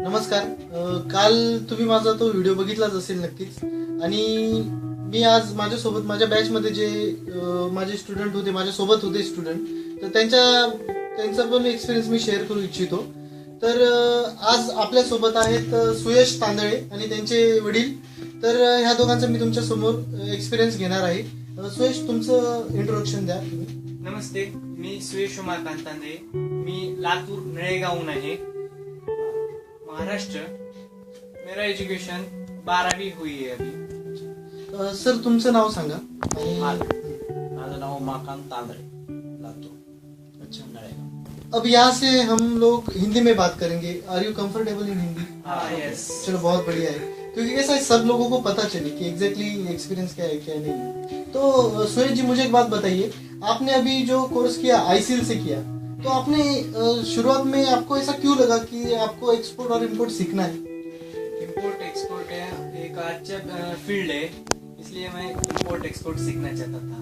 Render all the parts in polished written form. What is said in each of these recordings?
नमस्कार. काल तुम्ही माझा तो व्हिडिओ बघितलाच असेल नक्कीच. आणि मी आज माझ्यासोबत माझ्या बॅचमध्ये जे माझे स्टुडंट होते, माझ्यासोबत होते स्टुडंट, तर त्यांचा पण एक्सपिरियन्स मी शेअर करू इच्छितो. तर आज आपल्यासोबत आहेत सुयश तांदळे आणि त्यांचे वडील. तर ह्या दोघांचा मी तुमच्या समोर एक्सपिरियन्स घेणार आहे. सुयश, तुमचं इंट्रोडक्शन द्या तुम्ही. नमस्ते, मी सुयश उमाकांत तांदळे. मी लातूर नळेगावहून आहे, महाराष्ट्र. मेरा एजुकेशन 12वीं हुई है अभी. सर, तुमचं नाव सांगा. माझं नाव उमाकांत तांदळे, लातूर. अच्छा. नळेगाव. अब यहाँ से हम लोग हिंदी में बात करेंगे. Are you comfortable in Hindi? Yes. चलो, बहुत बढ़िया है, क्योंकि कैसा है, सब लोगों को पता चले कि एग्जैक्टली एक्सपीरियंस क्या है क्या नहीं. तो सुरेश जी, मुझे एक बात बताइए. आपने अभी जो कोर्स किया आईसीएल से किया, तो आपने शुरुआत में आपको ऐसा क्यों लगा कि आपको एक्सपोर्ट और इम्पोर्ट सीखना है? इम्पोर्ट एक्सपोर्ट है एक अच्छा फील्ड है, इसलिए मैं इम्पोर्ट एक्सपोर्ट सीखना चाहता था,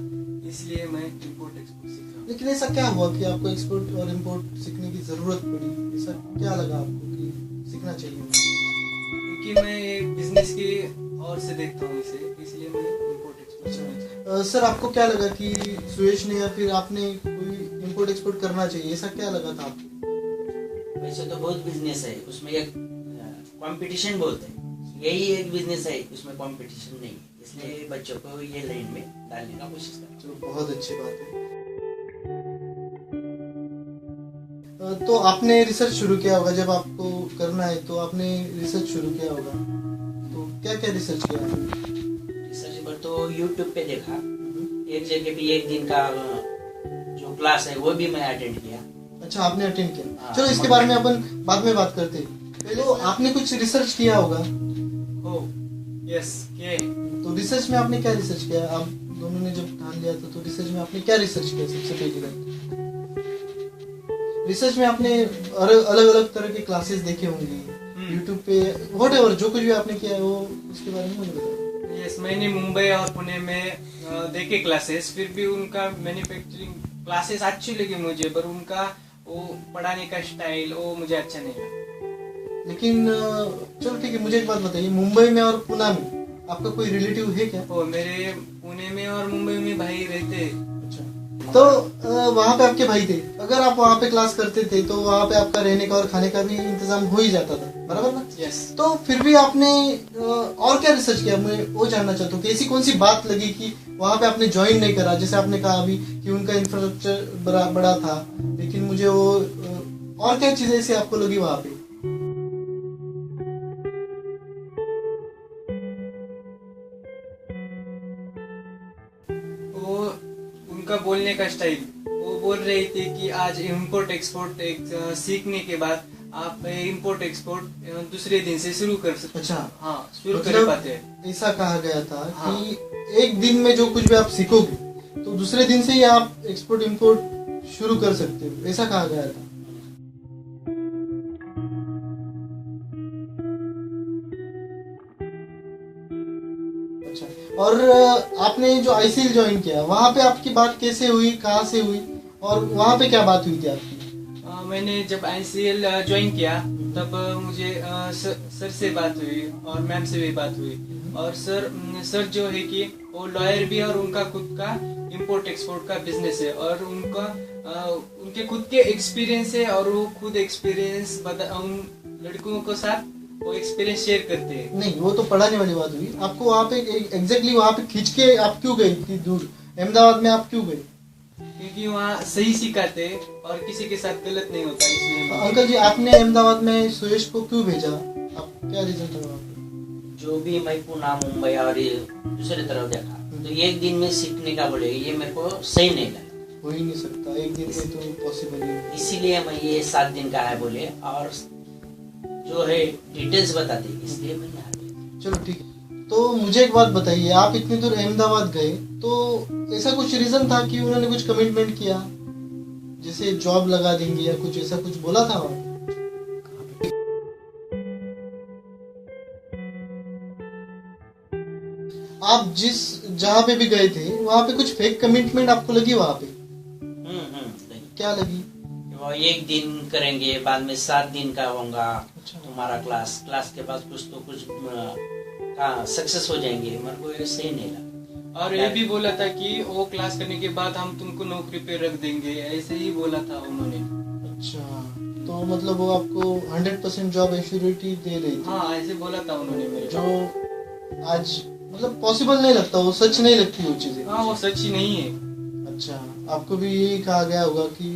इसलिए मैं इम्पोर्ट एक्सपोर्ट सीख रहा हूँ. लेकिन ऐसा क्या हुआ कि आपको एक्सपोर्ट और इम्पोर्ट सीखने की जरूरत पड़ी? ऐसा क्या लगा आपको कि सीखना चाहिए? क्योंकि मैं एक बिजनेस की ओर से देखता हूँ इसे, इसलिए मैं इम्पोर्ट एक्सपोर्ट सीखना चाहता हूँ. सर, आपको क्या लगा कि सुयश ने या फिर आपने कोई इम्पोर्ट एक्सपोर्ट करना चाहिए, ऐसा क्या लगा था आपको? वैसे तो बहुत बिजनेस है, उसमें एक कंपटीशन बहुत है. यही एक बिजनेस है, उसमें कंपटीशन नहीं है, इसलिए बच्चों को ये लाइन में डालने का कोशिश करता हूँ. चलो, बहुत अच्छी बात है. तो आपने रिसर्च शुरू किया होगा, जब आपको करना है तो आपने रिसर्च शुरू किया होगा. तो क्या क्या रिसर्च किया आपने? रिसर्च पर तो यूट्यूब पे देखा. एक जगह पे एक दिन का जो क्लास है वो भी मैं अटेंड किया. अच्छा, आपने अटेंड किया. हाँ. चलो, इसके बारे में अपन बाद में बात करते हैं. पहले तो आपने कुछ रिसर्च किया होगा. हूँ. यस, किए. तो रिसर्च में आपने क्या रिसर्च किया? आप दोनों ने जब ठान लिया था, तो रिसर्च में आपने क्या रिसर्च किया? सबसे पहली बात, रिसर्च में आपने अलग अलग तरह के क्लासेस देखे होंगे यूट्यूब पे, व्हाटएवर, जो कुछ भी आपने किया है वो उसके बारे में मुझे बताओ. यस, मैंने मुंबई और पुणे में देखे क्लासेस, फिर भी उनका मैन्युफैक्चरिंग क्लासेस अच्छी लगी मुझे, पर उनका वो पढ़ाने का स्टाइल वो मुझे अच्छा नहीं लगा. लेकिन चलो ठीक है, मुझे एक बात बताइए, मुंबई में और पुणे में आपका कोई रिलेटिव है क्या? वो मेरे पुणे में और मुंबई में भाई रहते. अच्छा. तो वहाँ पे आपके भाई थे. अगर आप वहाँ पे क्लास करते थे तो वहाँ पे आपका रहने का और खाने का भी इंतजाम हो ही जाता था, बराबर ना? यस. तो फिर भी आपने और क्या रिसर्च किया? मैं वो जानना चाहता हूँ कि ऐसी कौन सी बात लगी कि वहाँ पे आपने ज्वाइन नहीं करा. जैसे आपने कहा अभी कि उनका इंफ्रास्ट्रक्चर बड़ा था, लेकिन मुझे वो और क्या चीजें ऐसी आपको लगी वहाँ पे? वो उनका बोलने का स्टाइल, वो बोल रहे थे कि आज इम्पोर्ट एक्सपोर्ट एक सीखने के बाद आप इम्पोर्ट एक्सपोर्ट दूसरे दिन से शुरू कर सकते. अच्छा. हाँ, शुरू कर मतलब पाते हैं. ऐसा कहा गया था हाँ. कि एक दिन में जो कुछ भी आप सीखोगे तो दूसरे दिन से ही आप एक्सपोर्ट इम्पोर्ट शुरू कर सकते हो, ऐसा कहा गया था. अच्छा. और आपने जो आईसीएल ज्वाइन किया, वहाँ पे आपकी बात कैसे हुई, कहाँ से हुई, और वहाँ पे क्या बात हुई थी आपकी? मैंने जब आईसीएल ज्वाइन किया तब मुझे सर से बात हुई और मैम से भी बात हुई. और सर जो है कि वो लॉयर भी और उनका खुद का इम्पोर्ट एक्सपोर्ट का बिजनेस है, और उनके खुद के एक्सपीरियंस है, और वो खुद एक्सपीरियंस उन लड़कों के साथ वो एक्सपीरियंस शेयर करते हैं. नहीं, वो तो पढ़ाने वाली बात हुई. आपको वहाँ पे एग्जैक्टली वहाँ पे खींच के आप क्यों गए इतनी दूर? अहमदाबाद में आप क्यों गए? क्योंकि वहाँ सही सिखाते और किसी के साथ गलत नहीं होता, इसलिए. अंकल जी, आपने अहमदाबाद में सुयश को क्यों भेजा? आप क्या रीजन था वहाँ पे? जो भी मैं पुणे, मुंबई और ये दूसरे तरफ देखा तो एक दिन में सीखने का बोले ये मेरे को सही नहीं लगा. हो ही नहीं सकता, एक दिन में तो पॉसिबल ही नहीं. इसीलिए मैं ये 7 दिन का है बोले, और जो है डिटेल्स बताते, इसलिए मैं यहाँ पे. चलो ठीक है. तो मुझे एक बात बताइए, आप इतनी दूर अहमदाबाद गए तो ऐसा कुछ रीजन था कि उन्होंने कुछ कमिटमेंट किया, जैसे जॉब लगा देंगे या कुछ ऐसा कुछ बोला था वहाँ? आप जहाँ पे भी गए थे वहाँ पे कुछ फेक कमिटमेंट आपको लगी वहाँ पे? नहीं. क्या लगी? वो 1 दिन करेंगे, बाद में 7 दिन का होगा अच्छा। तुम्हारा क्लास के बाद कुछ तो कुछ सक्सेस हो जाएंगे। मेरे को ये सही नहीं लगा। और ये भी बोला था कि वो क्लास करने के बाद हम तुमको नौकरी पे रख देंगे, ऐसे ही बोला था उन्होंने। अच्छा, तो मतलब वो आपको 100% जॉब एश्योरिटी दे रही थी। हाँ, ऐसे बोला था उन्होंने मेरे को। जो आज मतलब पॉसिबल नहीं लगता, वो सच नहीं लगती वो चीजें। हाँ, वो सच ही नहीं है। अच्छा, आपको भी यही कहा गया होगा कि,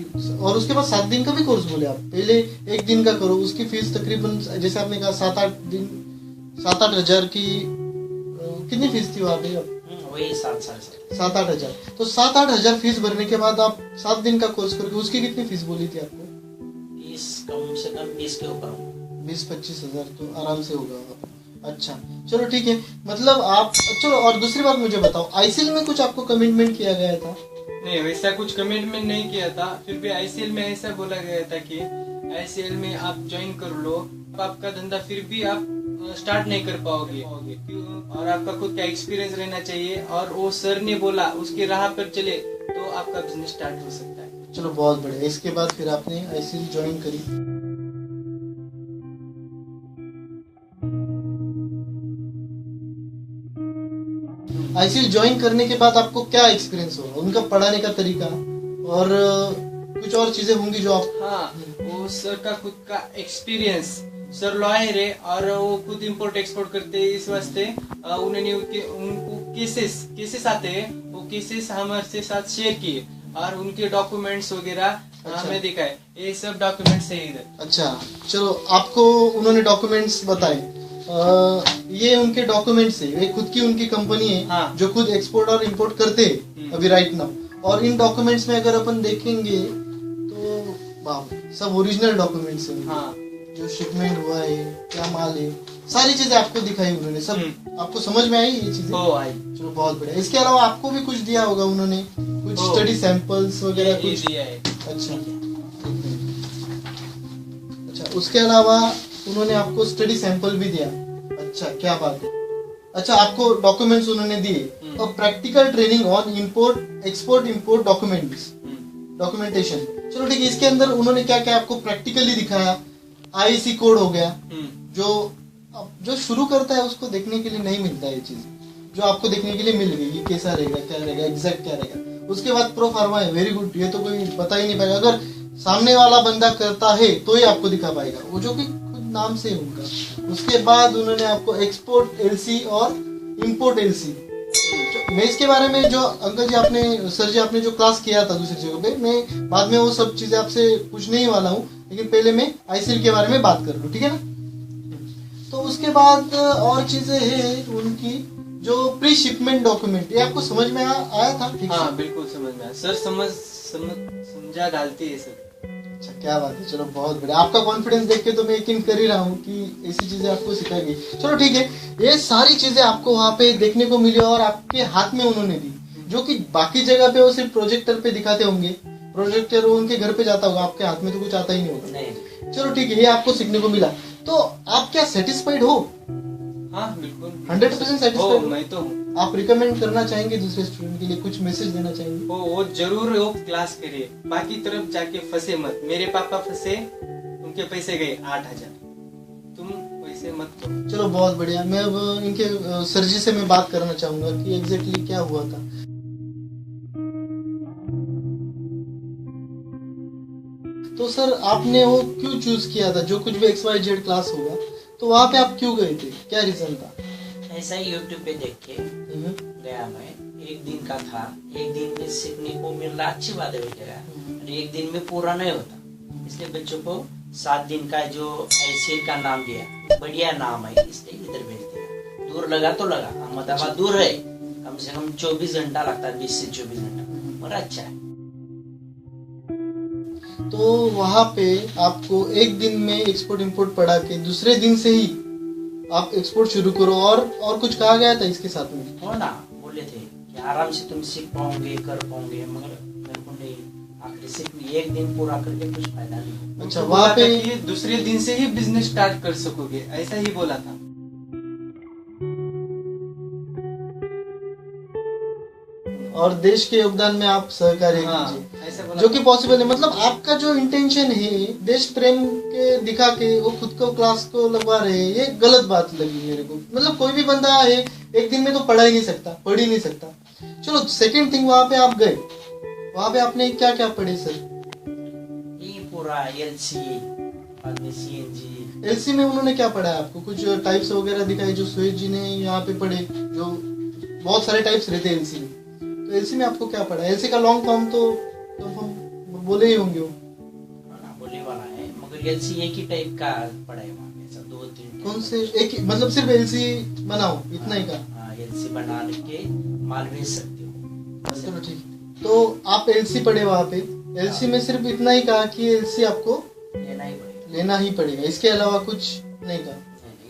और उसके बाद 7 दिन का भी कोर्स बोले आप, पहले 1 दिन का करो, उसकी फीस तकरीबन जैसे आपने कहा 7-8 हजार की कितनी फीस थी वहाँ पे? वही 7-7.5 7-8 हजार। तो 7-8 हजार फीस भरने के बाद आप 7 दिन का कोर्स करके उसकी कितनी फीस बोली थी आपको? 20 कम से कम 20 के ऊपर 20-25 हजार तो आराम से होगा। अच्छा, चलो ठीक है। मतलब आप, चलो और दूसरी बात मुझे बताओ, आईसीएल में कुछ आपको कमिटमेंट किया गया था? नहीं, वैसा कुछ कमिटमेंट नहीं किया था। फिर भी आईसीएल में ऐसा बोला गया था कि आईसीएल में आप ज्वाइन कर लो, आपका धंधा फिर भी आप स्टार्ट नहीं कर पाओगे, और आपका खुद का एक्सपीरियंस रहना चाहिए, और वो सर ने बोला उसके राह पर चले तो आपका बिजनेस स्टार्ट हो सकता है। चलो बहुत बढ़िया। इसके बाद फिर आपने आईसीएल ज्वाइन करी। आईसीएल ज्वाइन करने के बाद आपको क्या एक्सपीरियंस हुआ? उनका पढ़ाने का तरीका और कुछ और चीजें होंगी जो आप। हाँ, वो सर का खुद का एक्सपीरियंस, सर लॉयर है और वो खुद इंपोर्ट एक्सपोर्ट करते हैं, इस वास्ते उन्होंने उनको केसेस आते हैं, वो केसेस हमारे साथ शेयर किए और उनके डॉक्यूमेंट्स वगैरह हमें दिखाए। ये सब डॉक्यूमेंट्स है इधर। अच्छा, चलो आपको उन्होंने डॉक्यूमेंट्स बताए। ये उनके डॉक्यूमेंट्स है, ये खुद की उनकी कंपनी है। हाँ। जो खुद एक्सपोर्ट और इंपोर्ट करते हैं अभी राइट नाउ। और इन डॉक्यूमेंट्स में अगर अपन देखेंगे तो वाह, सब ओरिजिनल डॉक्यूमेंट्स हैं। हाँ, जो शिपमेंट हुआ है, क्या माल है, सारी चीजें आपको दिखाई उन्होंने। सब आपको समझ में आई ये चीजें? हो आई। चलो बहुत बढ़िया। इसके अलावा आपको भी कुछ दिया होगा उन्होंने, कुछ हो। स्टडी सैंपल्स वगैरह ये कुछ? दिया है। अच्छा, अच्छा, उसके अलावा उन्होंने आपको स्टडी सैंपल भी दिया? अच्छा, क्या बात है। अच्छा, आपको डॉक्यूमेंट्स उन्होंने दिए और practical training on import export import documentation. चलो ठीक है। इसके अंदर उन्होंने क्या क्या आपको प्रैक्टिकली दिखाया? आईसी कोड हो गया, जो शुरू करता है उसको देखने के लिए नहीं मिलता है ये चीज, जो आपको देखने के लिए मिल गई, ये कैसा रहेगा, क्या रहेगा, एग्जैक्ट क्या रहेगा। उसके बाद प्रो फार्मा है, वेरी गुड, ये तो कोई बता ही नहीं पाएगा। अगर सामने वाला बंदा करता है तो ही आपको दिखा पाएगा, वो जो कि खुद नाम से है उनका। उसके बाद उन्होंने आपको एक्सपोर्ट एलसी और इंपोर्ट एलसी। मैं इसके बारे में जो अंकल जी आपने, सर जी आपने जो क्लास किया था दूसरी जगह पे, मैं बाद में वो सब चीजें आपसे पूछने ही वाला हूँ, लेकिन पहले मैं आईसीएल के बारे में बात कर लूँ, ठीक है ना? तो उसके बाद और चीजें हैं उनकी, जो प्री शिपमेंट डॉक्यूमेंट, ये आपको समझ में आया था? ठीक से? हाँ, बिल्कुल समझ में आया सर। समझा डालती है सर। अच्छा, क्या बात है। चलो बहुत बढ़िया। आपका कॉन्फिडेंस देख के तो मैं यकीन कर ही रहा हूँ कि ऐसी चीजें आपको सिखाएंगे। चलो ठीक है, ये सारी चीजें आपको वहाँ पे देखने को मिली और आपके हाथ में उन्होंने दी, जो कि बाकी जगह पे वो सिर्फ प्रोजेक्टर पे दिखाते होंगे, प्रोजेक्टर उनके घर पे जाता होगा, आपके हाथ में तो कुछ आता ही नहीं होगा। नहीं। चलो ठीक है, ये आपको सीखने को मिला। तो आप क्या सेटिस्फाइड हो? हाँ, बिल्कुल 100% satisfied हो? मैं तो हूँ। आप रिकमेंड करना चाहेंगे दूसरे स्टूडेंट के लिए, कुछ मैसेज देना चाहेंगे? वो जरूर वो क्लास करे, बाकी तरफ जाके फंसे मत। मेरे पापा फंसे, उनके पैसे गए 8,000, तुम पैसे मत करो। चलो बहुत बढ़िया। मैं अब इनके सर जी से मैं बात करना चाहूंगा कि एग्जैक्टली क्या हुआ था। तो सर, आपने वो क्यों चूज किया था, जो कुछ भी XYZ क्लास होगा, तो वहाँ पे आप क्यों गए थे, क्या रीजन था? ऐसा ही यूट्यूब पे देख के गया मैं। 1 दिन का था, 1 दिन में सीखने को मिल रहा, अच्छी बात है बेटा, और 1 दिन में पूरा नहीं होता, इसलिए बच्चों को 7 दिन का जो आईसीएल का नाम दिया, बढ़िया नाम है, इसलिए इधर भेज दिया। दूर लगा तो लगा, अहमदाबाद दूर है, कम से कम 24 घंटा लगता है, 20 से 24 घंटा, मगर अच्छा है। तो वहाँ पे आपको 1 दिन में एक्सपोर्ट इंपोर्ट पढ़ा के दूसरे दिन से ही आप एक्सपोर्ट शुरू करो, और कुछ कहा गया था इसके साथ में? हो ना, बोले थे कि आराम से तुम सीख पाओगे, कर पाओगे, मगर मेरे को नहीं, आखिरी सिर्फ 1 दिन पूरा करके कुछ फायदा नहीं। अच्छा, वहाँ पे दूसरे दिन से ही बिजनेस स्टार्ट कर सकोगे, ऐसा ही बोला था। और देश के योगदान में आप सहकार्य हाँ, कीजिए। ऐसा बोला जो कि पॉसिबल है। मतलब आपका जो इंटेंशन है देश प्रेम के दिखा के वो खुद को क्लास को लगवा रहे हैं, ये गलत बात लगी मेरे को। मतलब कोई भी बंदा है एक दिन में तो पढ़ ही नहीं सकता। चलो सेकंड थिंग, वहां पे आप गए, वहां पे आपने क्या क्या पढ़े सर? ये पूरा एलसी, बाद में सीएनजी। एलसी में उन्होंने क्या पढ़ाया आपको? कुछ टाइप्स वगैरह दिखाए जो सुरेश जी ने यहाँ पे पढ़े? जो बहुत सारे टाइप्स रहते हैं एलसी में, तो एलसी में आपको क्या पढ़ा? एलसी का लॉन्ग फॉर्म तो हम बोले ही होंगे वो। बोले वाला है, मगर एलसी एक ही टाइप का पढ़ा है वहाँ पे, सब 2-3 कौन से एक ही, मतलब सिर्फ एलसी बनाओ इतना ही का? एलसी बना के माल भेज सकते हो। चलो ठीक। तो आप एलसी पढ़े वहाँ पे, एलसी में सिर्फ इतना ही कहा कि एलसी आपको लेना ही पड़ेगा, इसके अलावा कुछ नहीं कहा?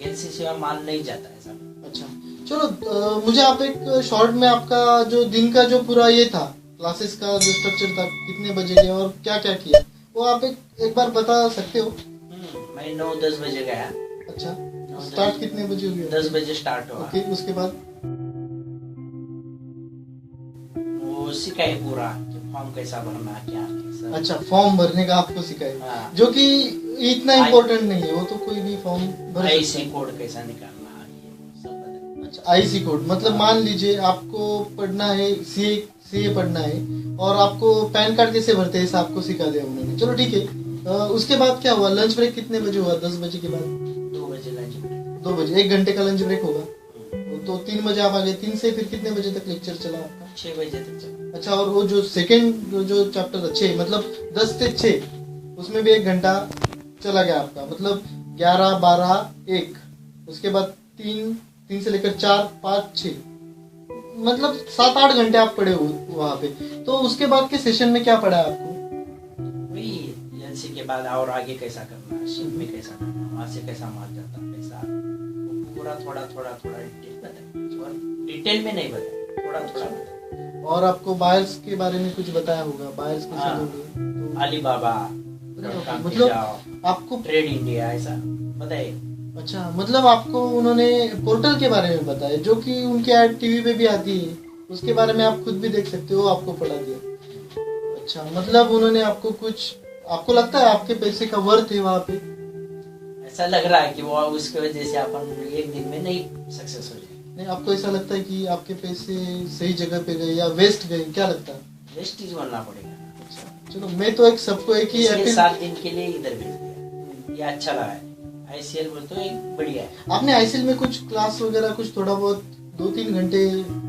एलसी से माल नहीं जाता है सब। अच्छा चलो, मुझे आप एक शॉर्ट में आपका जो दिन का जो पूरा ये था, क्लासेस का जो स्ट्रक्चर था, कितने बजे गए और क्या क्या किया, वो आप एक बार बता सकते हो? मैं 9-10 बजे गया। अच्छा, स्टार्ट कितने बजे हुआ? 10 बजे स्टार्ट हुआ। ओके, उसके बाद वो सिखाए पूरा कि फॉर्म कैसा भरना, क्या कैसा। अच्छा, फॉर्म भरने का आपको सिखाए, हाँ। जो कि इतना इम्पोर्टेंट नहीं है, वो तो कोई भी फॉर्म भर आईसी सकता है। कोड कैसा निकालना, ये सब बताया। अच्छा, आईसी कोड, मतलब मान लीजिए आपको पढ़ना है सीए पढ़ना है और आपको पैन कार्ड कैसे भरते हैं आपको सिखा दिया उन्होंने। चलो ठीक है, उसके बाद क्या हुआ? लंच ब्रेक कितने बजे हुआ? 10 बजे के बाद 2 बजे लंच ब्रेक। 2 बजे 1 घंटे का लंच ब्रेक होगा, तो 3 बजे आप आ गए। 3 से फिर कितने बजे तक लेक्चर चला आपका? 6 बजे तक चला। अच्छा, और वो जो सेकंड जो चैप्टर 6, मतलब 10 से 6, उसमें भी 1 घंटा चला गया आपका, मतलब 11, 12, 1, उसके बाद 3 से लेकर 4, 5, 6, मतलब 7-8 घंटे आप पढ़े हो वहां पे। तो उसके बाद के सेशन में क्या पढ़ा आपको? वही एलसी के बाद और आगे कैसा करना, शिप में कैसा करना, वहां से कैसा माल जाता, कैसा, पूरा थोड़ा डिटेल बताया, और डिटेल में नहीं बताया, थोड़ा बताया। और आपको बायर्स के बारे में कुछ बताया होगा? बायर्स कैसे हाँ। लोगे तो अलीबाबा, मतलब आपको ट्रेड इंडिया, ऐसा बताए। अच्छा, मतलब आपको उन्होंने पोर्टल के बारे में बताया, जो कि उनके ऐड टीवी पे भी आती है, उसके बारे में आप खुद भी देख सकते हो, आपको पढ़ा दिया। अच्छा, मतलब उन्होंने आपको कुछ, आपको लगता है आपके पैसे का वर्थ है वहाँ पे? ऐसा लग रहा है कि वो उसके वजह से अपन एक दिन में नहीं सक्सेस हो जाए। नहीं, आपको ऐसा लगता है कि आपके पैसे सही जगह पे गए या वेस्ट गए, क्या लगता है? वेस्टेज बनना पड़ेगा। अच्छा चलो, मैं तो सबको एक ही अपील। 7 दिन के लिए इधर भेज दिया, ये अच्छा लगा है। आईसीएल बोल तो एक बढ़िया है। आपने आईसीएल में कुछ क्लास वगैरह कुछ थोड़ा बहुत 2-3 घंटे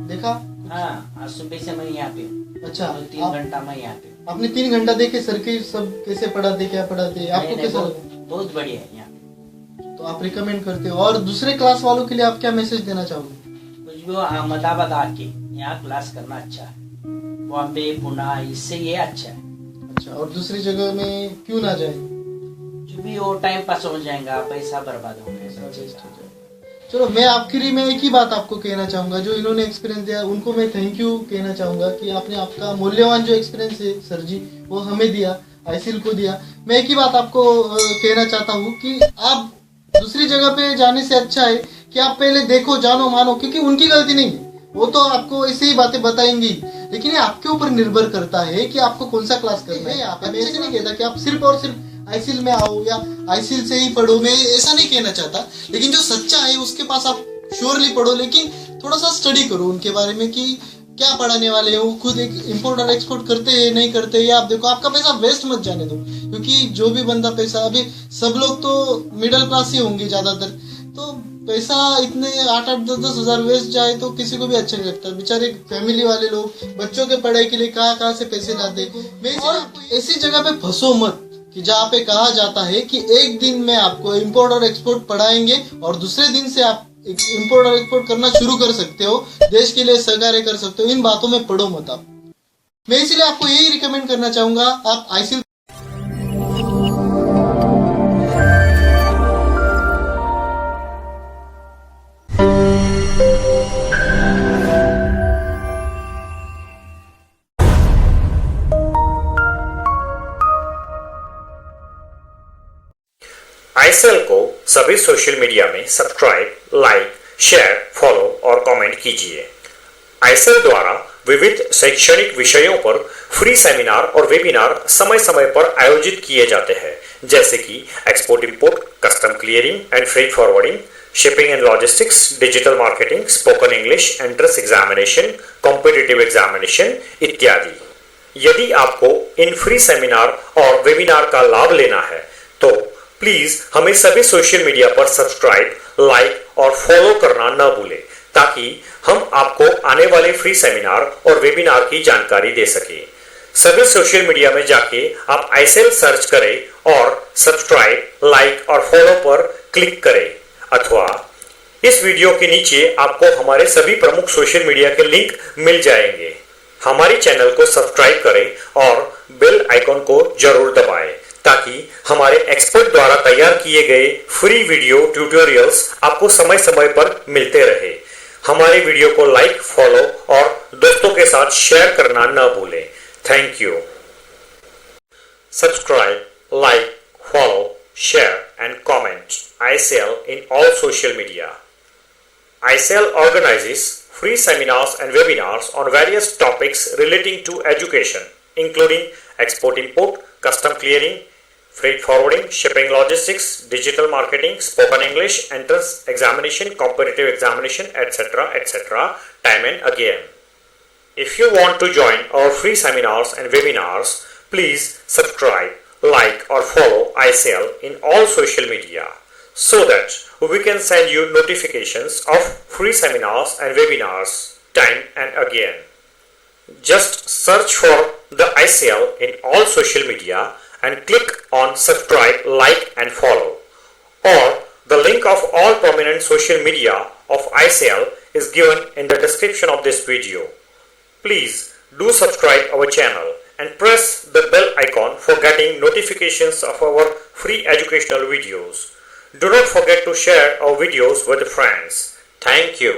देखा? हाँ, आज सुबह से मैं यहाँ पे हूँ। अच्छा, 3 घंटा मैं यहाँ पे हूँ। आपने 3 घंटा देखे सर के सब कैसे पढ़ाते, क्या पढ़ाते, आपको कैसा लगा? बहुत बढ़िया है यहाँ पे। तो आप रिकमेंड करते हो? और दूसरे क्लास वालों के लिए आप क्या मैसेज देना चाहोगे? कुछ भी अहमदाबाद आके यहाँ क्लास करना अच्छा है, बॉम्बे, पुणे, इससे ये अच्छा है। अच्छा, और दूसरी जगह में क्यों ना जाए? जो भी वो टाइम पास हो जाएगा, पैसा बर्बाद हो वेस्ट हो जाएगा। चलो, मैं आखिरी में एक ही बात आपको कहना चाहूंगा, जो इन्होंने एक्सपीरियंस दिया उनको मैं थैंक यू कहना चाहूंगा कि आपने आपका मूल्यवान जो एक्सपीरियंस है सर जी, वो हमें दिया, आईसीएल को दिया। मैं एक ही बात आपको कहना चाहता हूँ कि आप दूसरी जगह पे जाने से अच्छा है कि आप पहले देखो, जानो, मानो, क्योंकि उनकी गलती नहीं है, वो तो आपको ऐसे ही बातें बताएंगी, लेकिन ये आपके ऊपर निर्भर करता है कि आपको कौन सा क्लास करना है। आप मैं ऐसे नहीं कहता कि आप सिर्फ और सिर्फ आईसीएल में आओ या आईसीएल से ही पढ़ो, मैं ऐसा नहीं कहना चाहता, लेकिन जो सच्चा है उसके पास आप श्योरली पढ़ो, लेकिन थोड़ा सा स्टडी करो उनके बारे में कि क्या पढ़ाने वाले हैं, वो खुद एक इम्पोर्ट और एक्सपोर्ट करते हैं नहीं करते, या आप देखो, आपका पैसा वेस्ट मत जाने दो, क्योंकि जो भी बंदा पैसा, अभी सब लोग तो मिडिल क्लास ही होंगे ज्यादातर, तो पैसा इतने 8-8, 10-10 हजार वेस्ट जाए तो किसी को भी अच्छा नहीं लगता। बेचारे फैमिली वाले लोग बच्चों के पढ़ाई के लिए कहाँ से पैसे लाते। और ऐसी जगह पे फंसो मत कि जहाँ पे कहा जाता है कि एक दिन में आपको इम्पोर्ट और एक्सपोर्ट पढ़ाएंगे और दूसरे दिन से आप इम्पोर्ट और एक्सपोर्ट करना शुरू कर सकते हो, देश के लिए सहकार्य कर सकते हो। इन बातों में पढ़ो मत आप। मैं इसलिए आपको यही रिकमेंड करना चाहूंगा, आप आईसीएल आईसीएल को सभी सोशल मीडिया में सब्सक्राइब, लाइक, शेयर, फॉलो और कमेंट कीजिए। आईसीएल द्वारा विविध शैक्षणिक विषयों पर फ्री सेमिनार और वेबिनार समय समय पर आयोजित किए जाते हैं, जैसे कि export import, custom clearing and freight forwarding, shipping and logistics, digital marketing, spoken English, entrance examination, competitive examination इत्यादि। यदि आपको इन फ्री सेमिनार और वेबिनार का लाभ लेना है तो प्लीज हमें सभी सोशल मीडिया पर सब्सक्राइब, लाइक और फॉलो करना न भूलें, ताकि हम आपको आने वाले फ्री सेमिनार और वेबिनार की जानकारी दे सके। सभी सोशल मीडिया में जाके आप ICL सर्च करें और सब्सक्राइब, लाइक और फॉलो पर क्लिक करें, अथवा इस वीडियो के नीचे आपको हमारे सभी प्रमुख सोशल मीडिया के लिंक मिल जाएंगे। हमारे चैनल को सब्सक्राइब करें और बेल आइकॉन को जरूर दबाएं, ताकि हमारे एक्सपर्ट द्वारा तैयार किए गए फ्री वीडियो ट्यूटोरियल्स आपको समय समय पर मिलते रहे। हमारे वीडियो को लाइक, फॉलो और दोस्तों के साथ शेयर करना न भूलें। Thank you. Subscribe, like, follow, share and comment ICL in all social media. ICL organizes free seminars and webinars on various topics relating to education, including export-import, custom clearing, freight forwarding, shipping logistics, digital marketing, spoken English, entrance examination, competitive examination, etc., etc., time and again. If you want to join our free seminars and webinars, please subscribe, like or follow ICL in all social media so that we can send you notifications of free seminars and webinars time and again. Just search for the ICL in all social media and click on subscribe, like and follow. Or the link of all prominent social media of ICL is given in the description of this video. Please do subscribe our channel and press the bell icon for getting notifications of our free educational videos. Do not forget to share our videos with friends. Thank you.